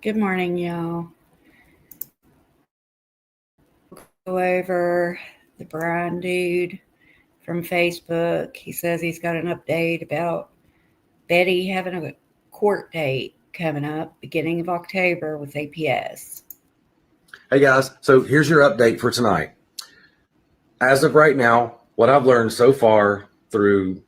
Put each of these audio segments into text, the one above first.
Good morning, y'all. Go over the Brian dude from Facebook. He says he's got an update about Betty having a court date coming up beginning of October with APS. Hey guys, so here's your update for tonight. As of right now, what I've learned so far through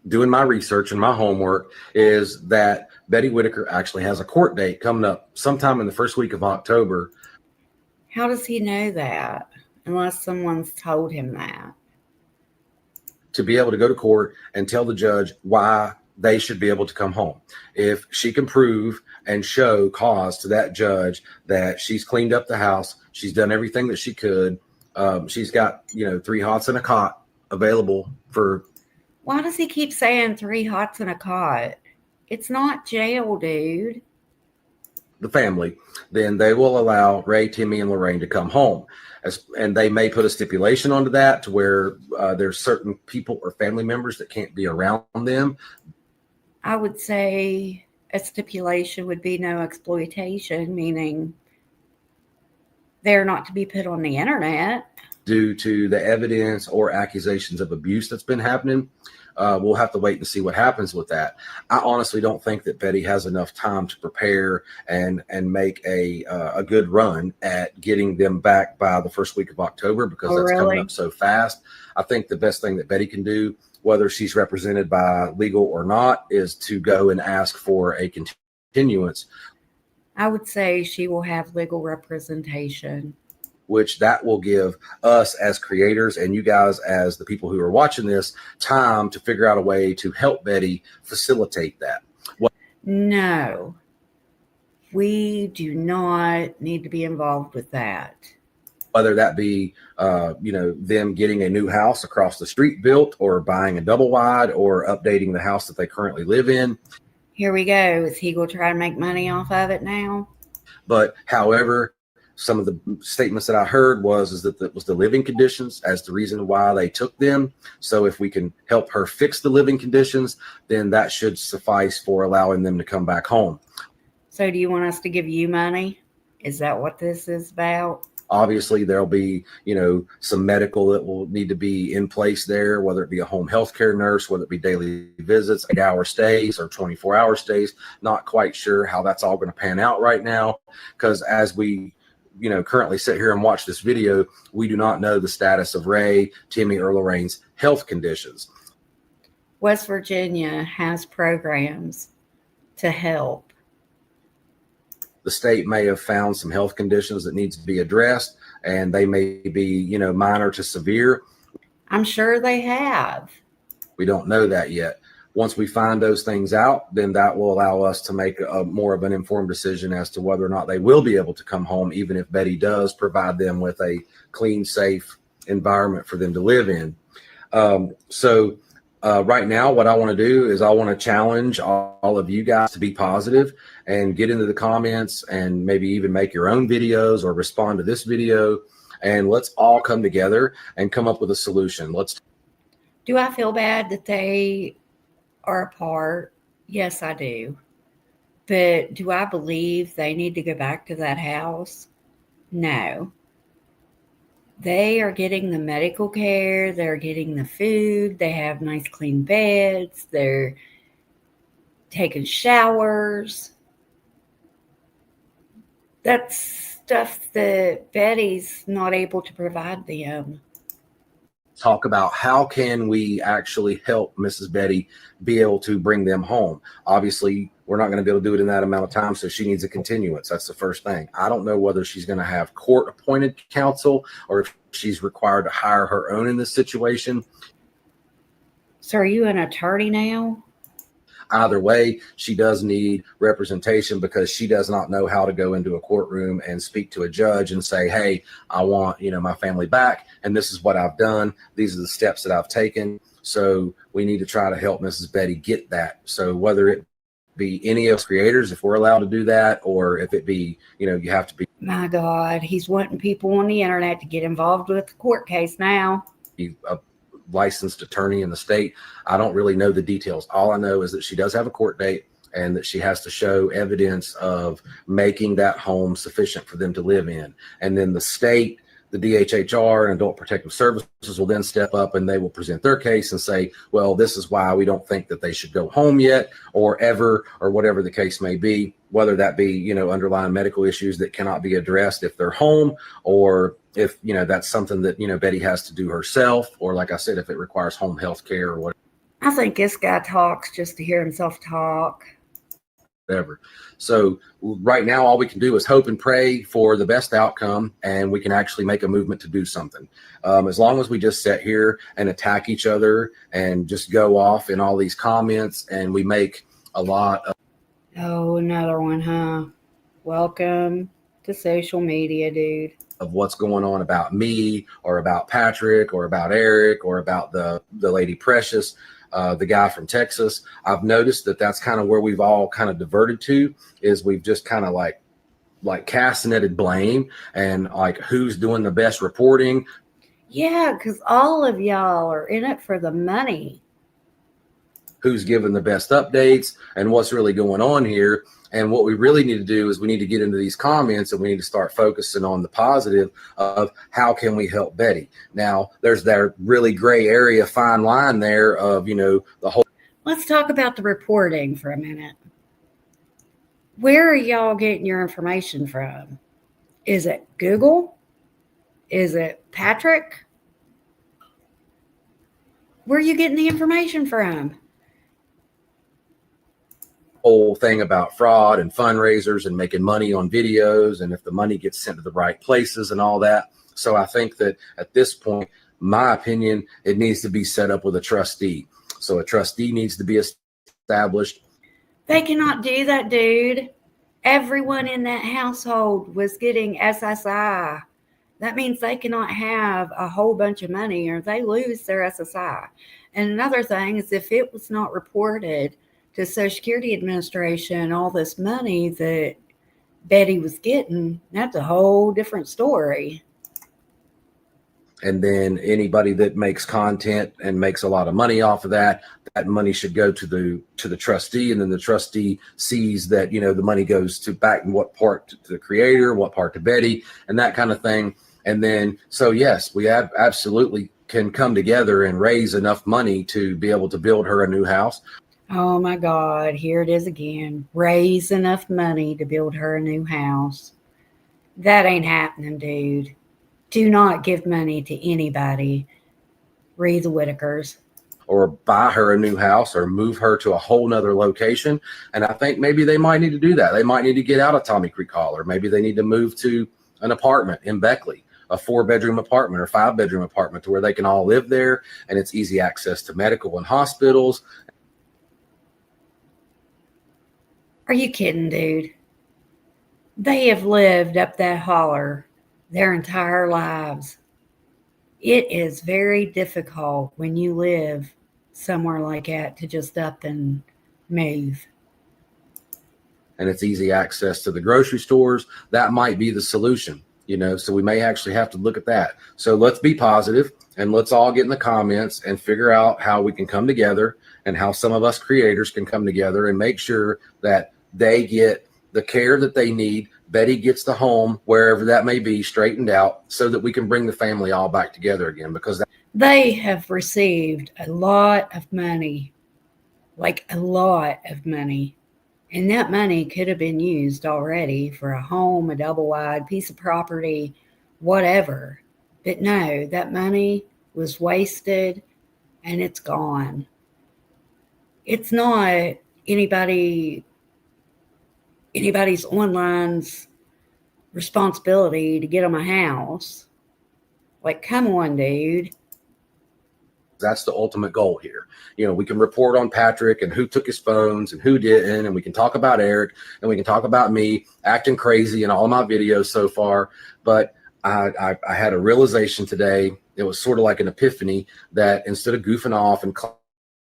doing my research and my homework is that Betty Whitaker actually has a court date coming up sometime in the first week of October. How does he know that? Unless someone's told him that. To be able to go to court and tell the judge why they should be able to come home. If she can prove and show cause to that judge that she's cleaned up the house, she's done everything that she could, she's got 3 hots and a cot available for. Why does he keep saying 3 hots and a cot? It's not jail, dude. The family, then they will allow Ray, Timmy, and Lorraine to come home. And they may put a stipulation onto that to where there's certain people or family members that can't be around them. I would say a stipulation would be no exploitation, meaning they're not to be put on the internet. Due to the evidence or accusations of abuse that's been happening, we'll have to wait and see what happens with that. I honestly don't think that Betty has enough time to prepare and make a good run at getting them back by the first week of October, because that's really coming up so fast. I think the best thing that Betty can do, whether she's represented by legal or not, is to go and ask for a continuance. I would say she will have legal representation, which that will give us as creators and you guys as the people who are watching this time to figure out a way to help Betty facilitate that. No, we do not need to be involved with that. Whether that be, them getting a new house across the street built, or buying a double wide, or updating the house that they currently live in. Here we go. Is he going to try to make money off of it now? But however, some of the statements that I heard is that it was the living conditions as the reason why they took them. So if we can help her fix the living conditions, then that should suffice for allowing them to come back home. So do you want us to give you money? Is that what this is about? Obviously, there'll be, some medical that will need to be in place there, whether it be a home health care nurse, whether it be daily visits, 8-hour stays, or 24-hour stays. Not quite sure how that's all going to pan out right now, because as we currently sit here and watch this video, we do not know the status of Ray, Timmy, or Lorraine's health conditions. West Virginia has programs to help. The state may have found some health conditions that needs to be addressed, and they may be, minor to severe. I'm sure they have. We don't know that yet. Once we find those things out, then that will allow us to make a more of an informed decision as to whether or not they will be able to come home, even if Betty does provide them with a clean, safe environment for them to live in. Right now, what I want to do is I want to challenge all of you guys to be positive and get into the comments and maybe even make your own videos or respond to this video. And let's all come together and come up with a solution. Do I feel bad that they are apart? Yes, I do. But do I believe they need to go back to that house? No. They are getting the medical care. They're getting the food. They have nice clean beds. They're taking showers. That's stuff that Betty's not able to provide them. Talk about how can we actually help Mrs. Betty be able to bring them home. Obviously, we're not going to be able to do it in that amount of time, so she needs a continuance. That's the first thing. I don't know whether she's going to have court-appointed counsel or if she's required to hire her own in this situation. So are you an attorney now? Either way, she does need representation, because she does not know how to go into a courtroom and speak to a judge and say, hey, I want, my family back, and this is what I've done. These are the steps that I've taken. So we need to try to help Mrs. Betty get that. So whether it be any of us creators, if we're allowed to do that, or if it be, you have to be. My God, he's wanting people on the internet to get involved with the court case now. A licensed attorney in the state. I don't really know the details. All I know is that she does have a court date, and that she has to show evidence of making that home sufficient for them to live in. And then the state, the DHHR and Adult Protective Services will then step up and they will present their case and say, well, this is why we don't think that they should go home yet or ever, or whatever the case may be, whether that be, you know, underlying medical issues that cannot be addressed if they're home, or if, you know, that's something that, you know, Betty has to do herself, or like I said, if it requires home health care or whatever. I think this guy talks just to hear himself talk. Whatever. So right now, all we can do is hope and pray for the best outcome, and we can actually make a movement to do something. As long as we just sit here and attack each other and just go off in all these comments, and we make a lot of. Oh, another one, huh? Welcome to social media, dude. Of what's going on about me or about Patrick or about Eric or about the lady Precious. The guy from Texas. I've noticed that that's kind of where we've all kind of diverted to, is we've just kind of like castanetted blame and like who's doing the best reporting. Yeah, because all of y'all are in it for the money. Who's giving the best updates and what's really going on here. And what we really need to do is we need to get into these comments and we need to start focusing on the positive of how can we help Betty. Now, there's that really gray area, fine line there of, you know, the whole. Let's talk about the reporting for a minute. Where are y'all getting your information from? Is it Google? Is it Patrick? Where are you getting the information from? Whole thing about fraud and fundraisers and making money on videos, and if the money gets sent to the right places and all that. So I think that at this point, my opinion, it needs to be set up with a trustee. So a trustee needs to be established. They cannot do that, dude. Everyone in that household was getting SSI. That means they cannot have a whole bunch of money or they lose their SSI. And another thing is, if it was not reported to Social Security Administration, all this money that Betty was getting, that's a whole different story. And then anybody that makes content and makes a lot of money off of that, that money should go to the trustee, and then the trustee sees that, you know, the money goes to back in what part to the creator, what part to Betty, and that kind of thing. And then, so yes, we absolutely can come together and raise enough money to be able to build her a new house. Oh my God, here it is again. Raise enough money to build her a new house. That ain't happening, dude. Do not give money to anybody. Read the Whitakers. Or buy her a new house or move her to a whole nother location. And I think maybe they might need to do that. They might need to get out of Tommy Creek Hall, or maybe they need to move to an apartment in Beckley, a 4-bedroom apartment or 5-bedroom apartment, to where they can all live there and it's easy access to medical and hospitals. Are you kidding, dude? They have lived up that holler their entire lives. It is very difficult when you live somewhere like that to just up and move. And it's easy access to the grocery stores. That might be the solution, you know, so we may actually have to look at that. So let's be positive and let's all get in the comments and figure out how we can come together, and how some of us creators can come together and make sure that they get the care that they need. Betty gets the home, wherever that may be, straightened out, so that we can bring the family all back together again, because they have received a lot of money, like a lot of money. And that money could have been used already for a home, a double wide piece of property, whatever. But no, that money was wasted and it's gone. It's not anybody's online's responsibility to get them a house. Like, come on, dude. That's the ultimate goal here. You know, we can report on Patrick and who took his phones and who didn't, and we can talk about Eric, and we can talk about me acting crazy in all of my videos so far. But I had a realization today. It was sort of like an epiphany, that instead of goofing off and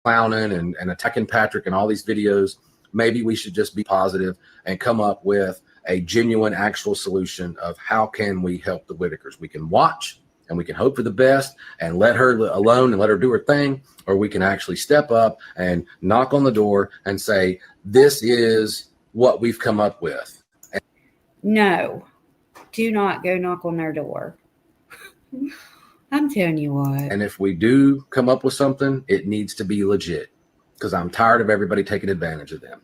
clowning and attacking Patrick in all these videos, maybe we should just be positive and come up with a genuine, actual solution of how can we help the Whitakers. We can watch, and we can hope for the best and let her alone and let her do her thing, or we can actually step up and knock on the door and say, this is what we've come up with. No, do not go knock on their door. I'm telling you what. And if we do come up with something, it needs to be legit, because I'm tired of everybody taking advantage of them.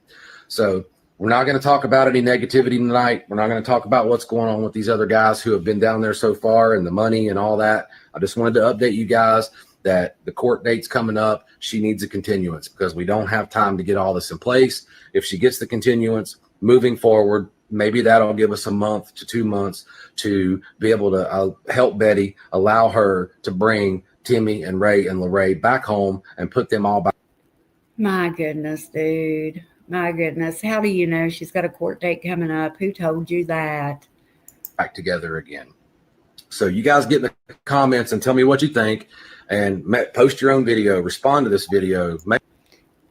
So we're not going to talk about any negativity tonight. We're not going to talk about what's going on with these other guys who have been down there so far and the money and all that. I just wanted to update you guys that the court date's coming up. She needs a continuance because we don't have time to get all this in place. If she gets the continuance moving forward, maybe that'll give us a month to 2 months to be able to help Betty, allow her to bring Timmy and Ray and Lorraine back home and put them all back. My goodness, dude. My goodness. How do you know she's got a court date coming up? Who told you that? Back together again. So you guys get in the comments and tell me what you think, and post your own video, respond to this video.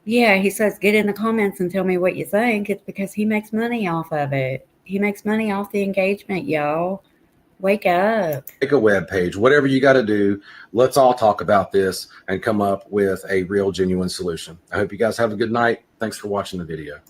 Yeah, he says, get in the comments and tell me what you think. It's because he makes money off of it. He makes money off the engagement, y'all. Wake up. Make a web page, whatever you got to do. Let's all talk about this and come up with a real, genuine solution. I hope you guys have a good night. Thanks for watching the video.